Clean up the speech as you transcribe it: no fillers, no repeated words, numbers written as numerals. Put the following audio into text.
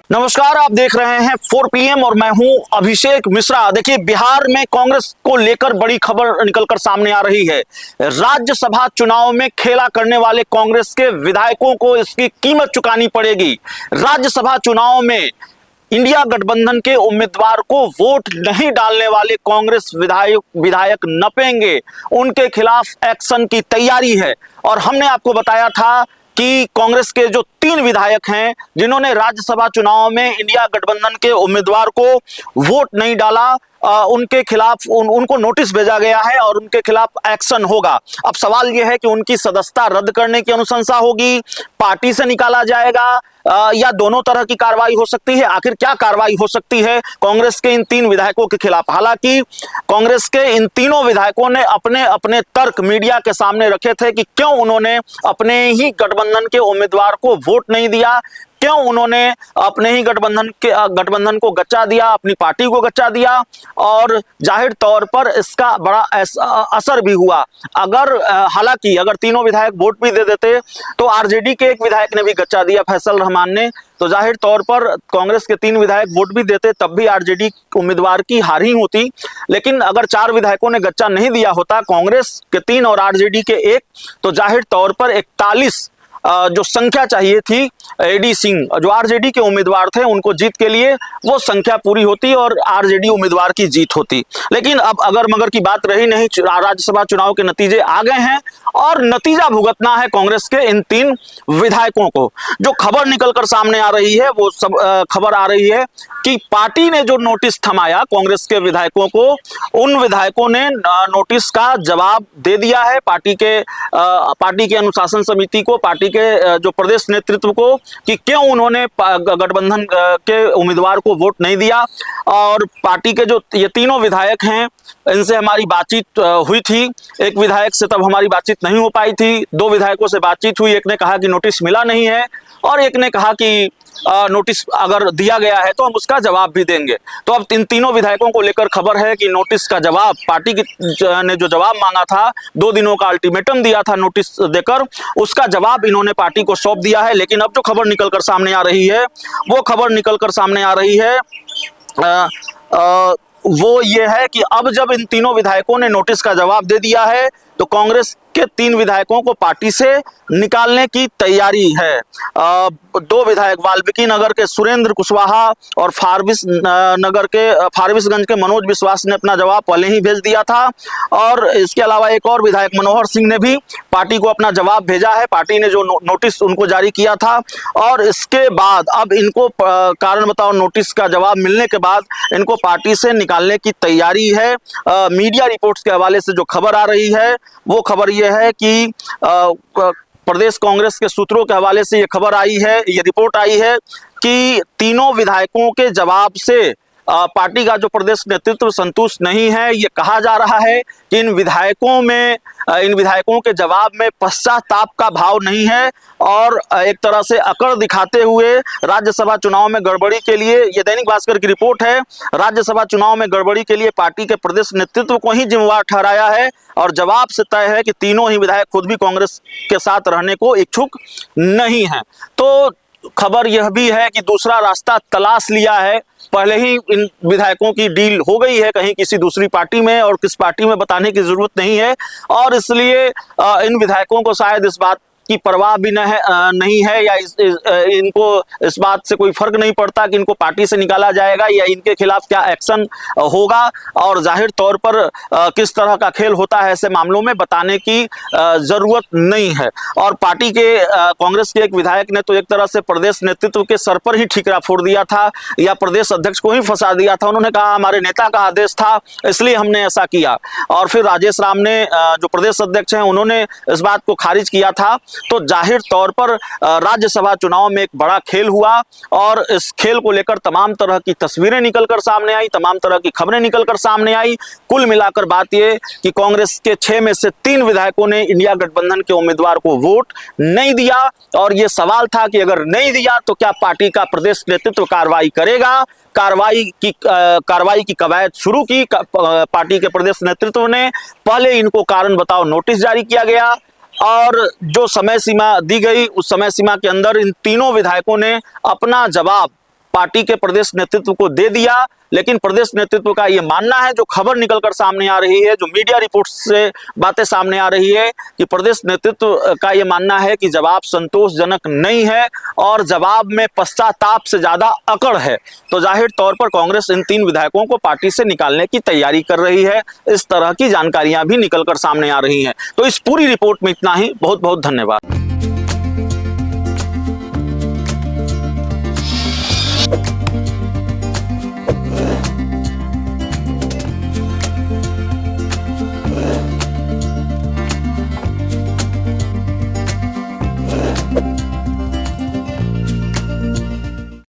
नमस्कार, आप देख रहे हैं 4 PM और मैं हूं अभिषेक मिश्रा। देखिए, बिहार में कांग्रेस को लेकर बड़ी खबर निकलकर सामने आ रही है। राज्यसभा चुनाव में खेला करने वाले कांग्रेस के विधायकों को इसकी कीमत चुकानी पड़ेगी। राज्यसभा चुनाव में इंडिया गठबंधन के उम्मीदवार को वोट नहीं डालने वाले कांग्रेस विधायक नपेंगे, उनके खिलाफ एक्शन की तैयारी है। और हमने आपको बताया था कि कांग्रेस के जो 3 विधायक हैं जिन्होंने राज्यसभा चुनाव में इंडिया गठबंधन के उम्मीदवार को वोट नहीं डाला, उनके खिलाफ उनको नोटिस भेजा गया है और उनके खिलाफ एक्शन होगा। अब सवाल यह है कि उनकी सदस्यता रद्द करने की अनुशंसा होगी, पार्टी से निकाला जाएगा, या दोनों तरह की कार्रवाई हो सकती है। आखिर क्या कार्रवाई हो सकती है कांग्रेस के इन 3 विधायकों के खिलाफ? हालांकि कांग्रेस के इन तीनों विधायकों ने अपने अपने तर्क मीडिया के सामने रखे थे कि क्यों उन्होंने अपने ही गठबंधन के उम्मीदवार को वोट नहीं दिया, क्यों उन्होंने अपने ही गठबंधन को गच्चा दिया, अपनी पार्टी को गच्चा दिया। और जाहिर तौर पर इसका बड़ा असर भी हुआ। हालांकि अगर तीनों विधायक वोट भी दे देते तो आरजेडी के एक विधायक ने भी गच्चा दिया, फैसल रहमान ने, तो जाहिर तौर पर कांग्रेस के 3 विधायक वोट भी देते तब भी आरजेडी उम्मीदवार की हार ही होती। लेकिन अगर 4 विधायकों ने गच्चा नहीं दिया होता, कांग्रेस के 3 और आरजेडी के 1, तो जाहिर तौर पर 41 जो संख्या चाहिए थी एडी सिंह जो आरजेडी के उम्मीदवार थे उनको जीत के लिए, वो संख्या पूरी होती और आरजेडी उम्मीदवार की जीत होती। लेकिन अब अगर मगर की बात रही नहीं, राज्यसभा चुनाव के नतीजे आ गए हैं और नतीजा भुगतना है कांग्रेस के इन 3 विधायकों को। जो खबर निकलकर सामने आ रही है वो खबर आ रही है कि पार्टी ने जो नोटिस थमाया कांग्रेस के विधायकों को, उन विधायकों ने नोटिस का जवाब दे दिया है पार्टी के अनुशासन समिति को, पार्टी के जो प्रदेश नेतृत्व को, कि क्यों उन्होंने गठबंधन के उम्मीदवार को वोट नहीं दिया। और पार्टी के जो ये तीनों विधायक हैं, इनसे हमारी बातचीत हुई थी। एक विधायक से तब हमारी बातचीत नहीं हो पाई थी, 2 विधायकों से बातचीत हुई। एक ने कहा कि नोटिस मिला नहीं है और एक ने कहा कि नोटिस अगर दिया गया है तो हम उसका जवाब भी देंगे। तो अब इन तीनों विधायकों को लेकर खबर है कि नोटिस का जवाब, पार्टी ने जो जवाब मांगा था, 2 दिनों का अल्टीमेटम दिया था नोटिस देकर, उसका जवाब इन्होंने पार्टी को सौंप दिया है। लेकिन अब जो खबर निकलकर सामने आ रही है वो खबर निकलकर सामने आ रही है वो ये है कि अब जब इन तीनों विधायकों ने नोटिस का जवाब दे दिया है तो कांग्रेस के 3 विधायकों को पार्टी से निकालने की तैयारी है। 2 विधायक वाल्मीकि नगर के सुरेंद्र कुशवाहा और फारबिसगंज के मनोज विश्वास ने अपना जवाब पहले ही भेज दिया था। और इसके अलावा एक और विधायक मनोहर सिंह ने भी पार्टी को अपना जवाब भेजा है। पार्टी ने जो नोटिस उनको जारी किया था, और इसके बाद अब इनको कारण बताओ नोटिस का जवाब मिलने के बाद इनको पार्टी से निकालने की तैयारी है। मीडिया रिपोर्ट्स के हवाले से जो खबर आ रही है वो खबर ये है कि प्रदेश कांग्रेस के सूत्रों के हवाले से ये खबर आई है, ये रिपोर्ट आई है कि तीनों विधायकों के जवाब से पार्टी का जो प्रदेश नेतृत्व संतुष्ट नहीं है। ये कहा जा रहा है कि इन विधायकों के जवाब में पश्चाताप का भाव नहीं है और एक तरह से अकड़ दिखाते हुए राज्यसभा चुनाव में गड़बड़ी के लिए, ये दैनिक भास्कर की रिपोर्ट है, राज्यसभा चुनाव में गड़बड़ी के लिए पार्टी के प्रदेश नेतृत्व को ही जिम्मेवार ठहराया है। और जवाब से तय है कि तीनों ही विधायक खुद भी कांग्रेस के साथ रहने को इच्छुक नहीं है। तो खबर यह भी है कि दूसरा रास्ता तलाश लिया है, पहले ही इन विधायकों की डील हो गई है कहीं किसी दूसरी पार्टी में, और किस पार्टी में बताने की जरूरत नहीं है। और इसलिए इन विधायकों को शायद इस बात की परवाह भी नहीं है, या इनको इस बात से कोई फर्क नहीं पड़ता कि इनको पार्टी से निकाला जाएगा या इनके खिलाफ क्या एक्शन होगा। और जाहिर तौर पर किस तरह का खेल होता है ऐसे मामलों में बताने की जरूरत नहीं है। और पार्टी के कांग्रेस के एक विधायक ने तो एक तरह से प्रदेश नेतृत्व के सर पर ही ठीकरा फोड़ दिया था, या प्रदेश अध्यक्ष को ही फंसा दिया था। उन्होंने कहा हमारे नेता का आदेश था इसलिए हमने ऐसा किया। और फिर राजेश राम ने, जो प्रदेश अध्यक्ष हैं, उन्होंने इस बात को खारिज किया था। तो जाहिर तौर पर राज्यसभा चुनाव में एक बड़ा खेल हुआ और इस खेल को लेकर तमाम तरह की तस्वीरें निकलकर सामने आई, तमाम तरह की खबरें निकलकर सामने आई। कुल मिलाकर बात यह कि कांग्रेस के 6 में से 3 विधायकों ने इंडिया गठबंधन के उम्मीदवार को वोट नहीं दिया। और यह सवाल था कि अगर नहीं दिया तो क्या पार्टी का प्रदेश नेतृत्व कार्रवाई करेगा। कार्रवाई की कवायद शुरू की पार्टी के प्रदेश नेतृत्व ने। पहले इनको कारण बताओ नोटिस जारी किया गया और जो समय सीमा दी गई उस समय सीमा के अंदर इन तीनों विधायकों ने अपना जवाब पार्टी के प्रदेश नेतृत्व को दे दिया, लेकिन प्रदेश नेतृत्व का यह मानना है, जो खबर निकलकर सामने आ रही है, जो मीडिया रिपोर्ट से बातें सामने आ रही है, कि प्रदेश नेतृत्व का यह मानना है कि जवाब संतोषजनक नहीं है और जवाब में पश्चाताप से ज्यादा अकड़ है। तो जाहिर तौर पर कांग्रेस इन 3 विधायकों को पार्टी से निकालने की तैयारी कर रही है। इस तरह की जानकारियां भी निकलकर सामने आ रही हैं। तो इस पूरी रिपोर्ट में इतना ही। बहुत बहुत धन्यवाद।